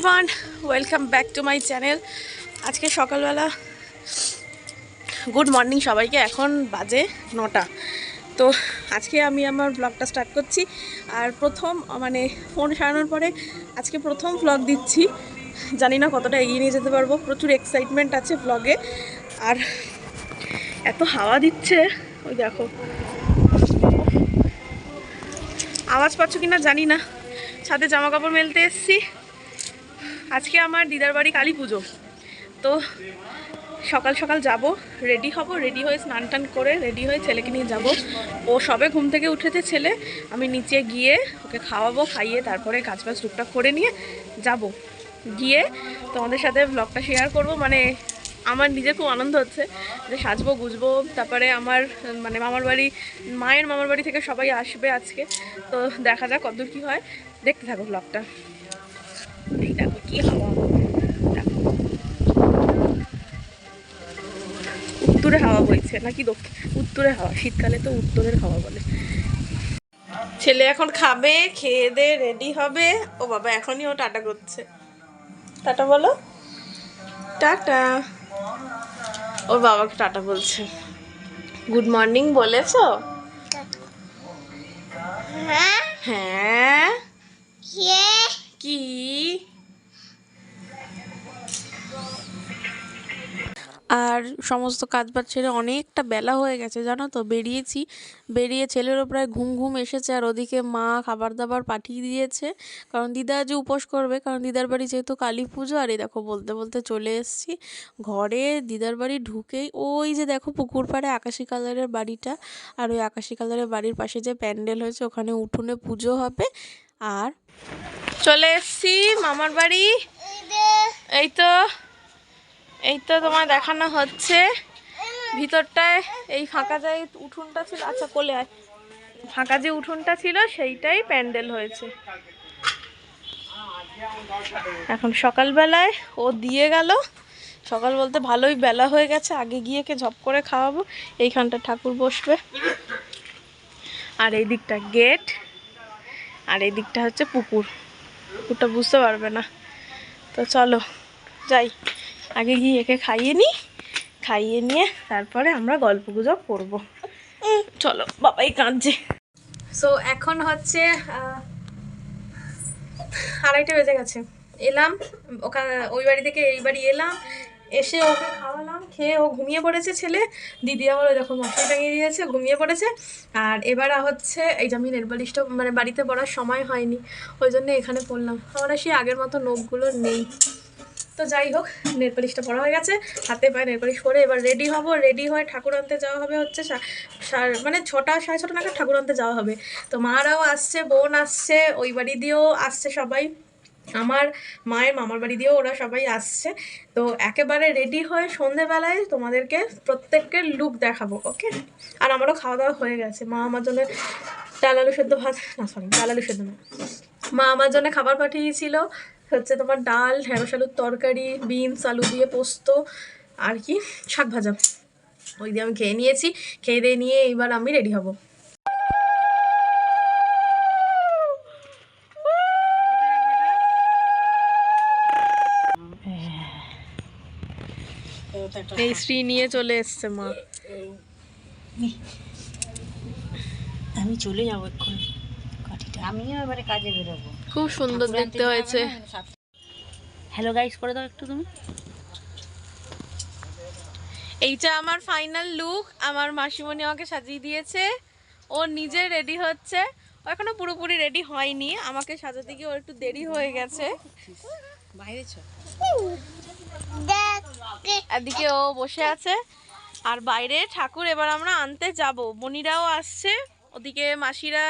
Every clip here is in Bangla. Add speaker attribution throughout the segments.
Speaker 1: Everyone, welcome back to my channel. আজকে সকালবেলা গুড মর্নিং সবাইকে। এখন বাজে 9টা। তো আজকে আমি আমার ব্লগটা স্টার্ট করছি। আর প্রথম ফোন সারানোর পরে আজকে প্রথম ব্লগ দিচ্ছি। জানি না কতটা এগিয়ে নিয়ে যেতে পারবো, প্রচুর এক্সাইটমেন্ট আছে ব্লগে। আর এত হাওয়া দিচ্ছে, ওই দেখো, আওয়াজ পাচ্ছ কিনা জানি না। ছাদে জামা কাপড় মেলতে এসছি। আজকে আমার দিদার বাড়ি কালী পুজো, তো সকাল সকাল যাব, রেডি হব, রেডি হয়ে স্নান টান করে রেডি হয়ে ছেলেকে নিয়ে যাব। ও সবে ঘুম থেকে উঠেছে ছেলে, আমি নিচে গিয়ে ওকে খাওয়াবো, খাইয়ে তারপরে কাজ বাজ টুকটাক করে নিয়ে যাব। গিয়ে তোমাদের সাথে ব্লগটা শেয়ার করব। আমার নিজের খুব আনন্দ হচ্ছে যে সাজবো গুজবো, তারপরে আমার মায়ের মামার বাড়ি থেকে সবাই আসবে আজকে। তো দেখা যাক কতদূর কী হয়, দেখতে থাকো ব্লগটা। এই দেখো কি হাওয়া, উত্তরে হাওয়া বইছে নাকি উত্তরে হাওয়া, শীতকালে তো উত্তরের হাওয়া বলে। ছেলে এখন খাবে, খেয়ে দে রেডি হবে। ও বাবা, এখনই ও টাটা করছে। টাটা বলো, টাটা। ওর বাবাকে টাটা বলছে। গুড মর্নিং বলেছো? হ্যাঁ। কি? আর সমস্ত কাজবাজ ছেড়ে অনেকটা বেলা হয়ে গেছে জানো তো। বেরিয়ে ছেলেরও প্রায় ঘুম ঘুম এসেছে। আর ওদিকে মা খাবার দাবার পাঠিয়ে দিয়েছে, কারণ দিদা আজ উপোস করবে, কারণ দিদার বাড়ি যেহেতু কালী পুজো। আর এই দেখো বলতে বলতে চলে এসেছি ঘরে। দিদার বাড়ি ঢুকেই ওই যে দেখো পুকুর পাড়ে আকাশি কালারের বাড়িটা, আর ওই আকাশি কালারের বাড়ির পাশে যে প্যান্ডেল হয়েছে ওখানে উঠোনে পুজো হবে। আর চলে এসেছি মামার বাড়ি। এই তো তোমায় দেখানো হচ্ছে ভিতরটায়। এই ফাঁকা যে উঠোনটা ছিল, আচ্ছা কোলে আয়, ফাঁকা যে উঠোনটা ছিল সেইটাই প্যান্ডেল হয়েছে। এখন সকালবেলায় ও দিয়ে গেল, সকাল বলতে ভালোই বেলা হয়ে গেছে। আগে গিয়ে ঝপ করে খাওয়াবো। এইখানটা ঠাকুর বসবে, আর এই দিকটা গেট, আর এই দিকটা হচ্ছে পুকুরটা বুঝতে পারবে না। তো চলো যাই, আগে গিয়ে একে খাইয়ে নিয়ে তারপরে আমরা গল্প গুজব করবো। চলো, বাবাই কাঁদছে। সো এখন হচ্ছে 2:30 বেজে গেছে। এলাম ওখানে, ওই বাড়ি থেকে এই বাড়ি এলাম, এসে ওকে খাওয়ালাম, খেয়ে ও ঘুমিয়ে পড়েছে ছেলে। দিদি আমার ওই দেখো মশারি টাঙিয়ে দিয়েছে, ঘুমিয়ে পড়েছে। আর এবার হচ্ছে এই যে আমি নেল পালিশটা বাড়িতে পড়ার সময় হয়নি, ওই জন্য এখানে পড়লাম। আমার সেই আগের মতো নখগুলো নেই। তো যাই হোক, নেল পালিশটা পরা হয়ে গেছে, হাতে পায়ে নেল পালিশ করে এবার রেডি হব। রেডি হয়ে ঠাকুর আনতে যাওয়া হবে হচ্ছে 6টা 6:30 নাগাদ ঠাকুর আনতে যাওয়া হবে। তো মারাও আসছে, বোন আসছে, ওই বাড়ি দিয়েও আসছে সবাই, আমার মায়ের মামার বাড়ি দিয়েও ওরা সবাই আসছে। তো একেবারে রেডি হয়ে সন্ধেবেলায় তোমাদেরকে প্রত্যেককে লুক দেখাবো, ওকে? আর আমারও খাওয়া দাওয়া হয়ে গেছে। মা আমার জন্য ডাল আলু সেদ্ধ ভাত, না সরি ডাল আলু সেদ্ধ না, মা আমার জন্য খাবার পাঠিয়েছিল হচ্ছে তোমার ডাল, ঢেঁড়স আলুর তরকারি, বিনস আলু দিয়ে পোস্ত, আর কি শাক ভাজা। ওই দিয়ে আমি খেয়ে নিয়েছি। খেয়ে দিয়ে নিয়ে এইবার আমি রেডি হব। এই শ্রী নিয়ে চলে এসছে মা।
Speaker 2: আমি চলে যাবো এক্ষুনি, আমিও এবারে কাজে বেরোবো।
Speaker 1: খুব সুন্দর দেখতে হয়েছে।
Speaker 2: হ্যালো গাইস করে দাও একটু তুমি।
Speaker 1: এইটা আমার ফাইনাল লুক। আমার মাসিমণি আমাকে সাজিয়ে দিয়েছে, ও নিজে রেডি হচ্ছে। ও এখনো পুরোপুরি রেডি হয়নি, আমাকে সাজাতে গিয়ে ওর একটু দেরি হয়ে গেছে। এদিকে ও বসে আছে, আর বাইরে ঠাকুর এবার আমরা আনতে যাব। বনিরাও আসছে, ওদিকে মাসিরা।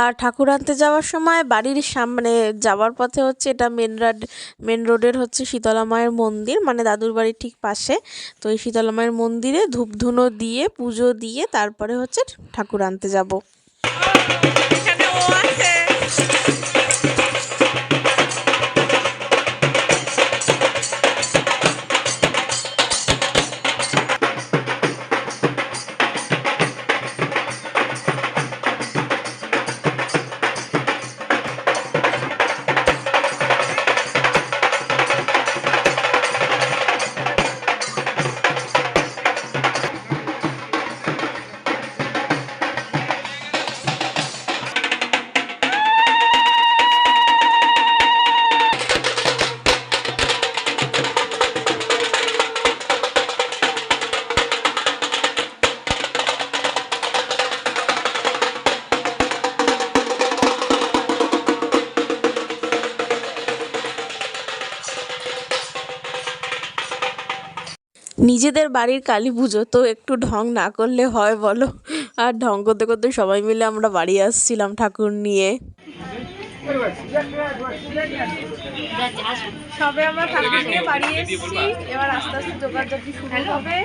Speaker 1: আর ঠাকুর আনতে যাওয়ার সময় বাড়ির সামনে যাওয়ার পথে হচ্ছে এটা মেন রোডের হচ্ছে শীতলা মায়ের মন্দির, দাদুর বাড়ির ঠিক পাশে। তো এই শীতলা মায়ের মন্দিরে ধূপধুনো দিয়ে পুজো দিয়ে তারপরে হচ্ছে ঠাকুর আনতে যাব।
Speaker 3: নিজেদের বাড়ির কালী পুজো তো একটু ঢং না করলে হয় বলো। আর ঢং করতে করতে সবাই মিলে আমরা বাড়ি আসছিলাম ঠাকুর নিয়ে।
Speaker 1: সবে আমরা ঠাকুর নিয়ে বাড়ি এসেছি, এবার আস্তে আস্তে যোগাযোগি শুরু হবে।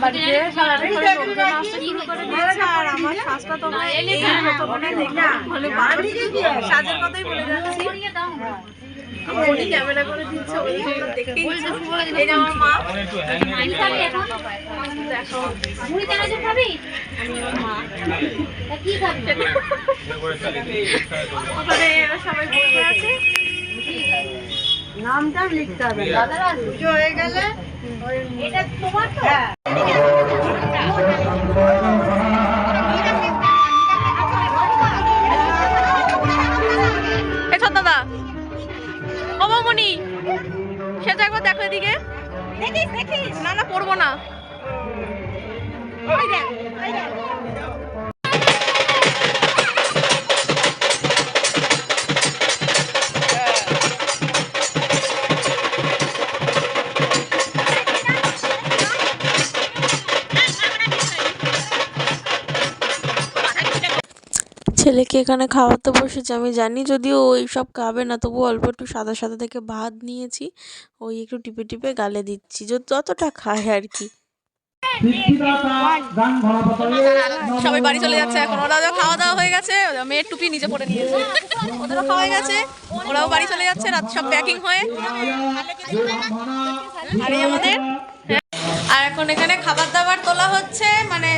Speaker 1: বাড়িতে সবাই লোকজন আসতে শুরু করে দিয়েছে, আর আমার শ্বাসটা তো এই মতো মনে দেখলাম, মানে সাজের কথাই বলে যাচ্ছি। উনি ক্যামেরা করে দিচ্ছে, ওই দেখতেই এই যে আমার মা। দেখো ওখানে সবাই বসে আছে,
Speaker 2: নামটা লিখতে হবে, দাদারা পুজো হয়ে গেলে এটা তোমার তো।
Speaker 1: দাদা ও মামনি, সেটা একবার দেখো এদিকে। দেখিস দেখিস, না না পড়বো না।
Speaker 3: ছেলেকে এখানে খাওয়াতে বসেছি, আমি জানি যদিও ও এইসব খাবে না, তবু অল্প একটু সাদা সাদা থেকে ভাত নিয়েছি, ওই একটু টিপে টিপে গালে দিচ্ছি যতটা খায় আর কি।
Speaker 1: সবাই বাড়ি চলে যাচ্ছে এখন, ওরা খাওয়া দাওয়া হয়ে গেছে, মেয়ের টুপি নিচে পড়ে নিয়েছে, ওদেরও খাওয়া হয়ে গেছে, ওরাও বাড়ি চলে যাচ্ছে, রাত সব প্যাকিং হয়ে। আর এই আমাদের, আর এখন এখানে খাবার দাবার তোলা হচ্ছে, মানে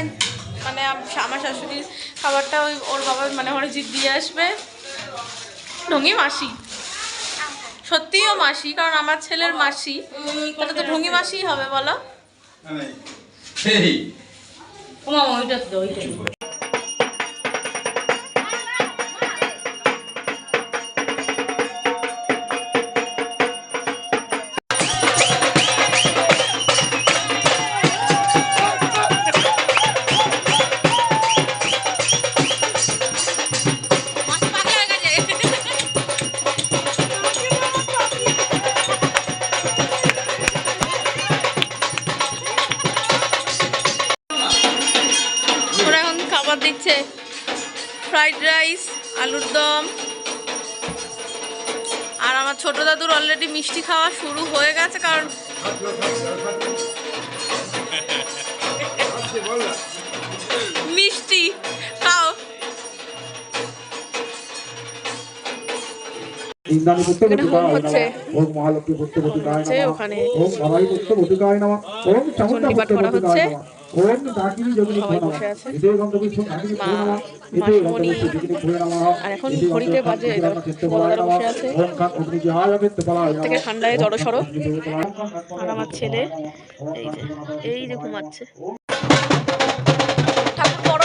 Speaker 1: মানে আমার শাশুড়ির খাবারটা ওই ওর বাবা মানে অরিজিৎ দিয়ে আসবে। ঢঙ্গি মাসি, সত্যিও মাসি, কারণ আমার ছেলের মাসি, তাহলে তো ঢঙ্গি মাসিই হবে বলো। ওরা এখন খাবার দিচ্ছে, ফ্রাইড রাইস, আলুর দম। আর আমার ছোট দাদুর অলরেডি মিষ্টি খাওয়া শুরু হয়ে গেছে, কারণ মিষ্টি খাও। ওখানে চণ্ডী পাঠ করা হচ্ছে, সবাই বসে আছে, মাসমণি। আর এখন ঘড়িতে বাজে, বড়দারা বসে আছে, থেকে ঠান্ডায় জড়ো সড়ো। আর আমার ছেলে এই যে ঘুমাচ্ছে। ঠাকুর বড়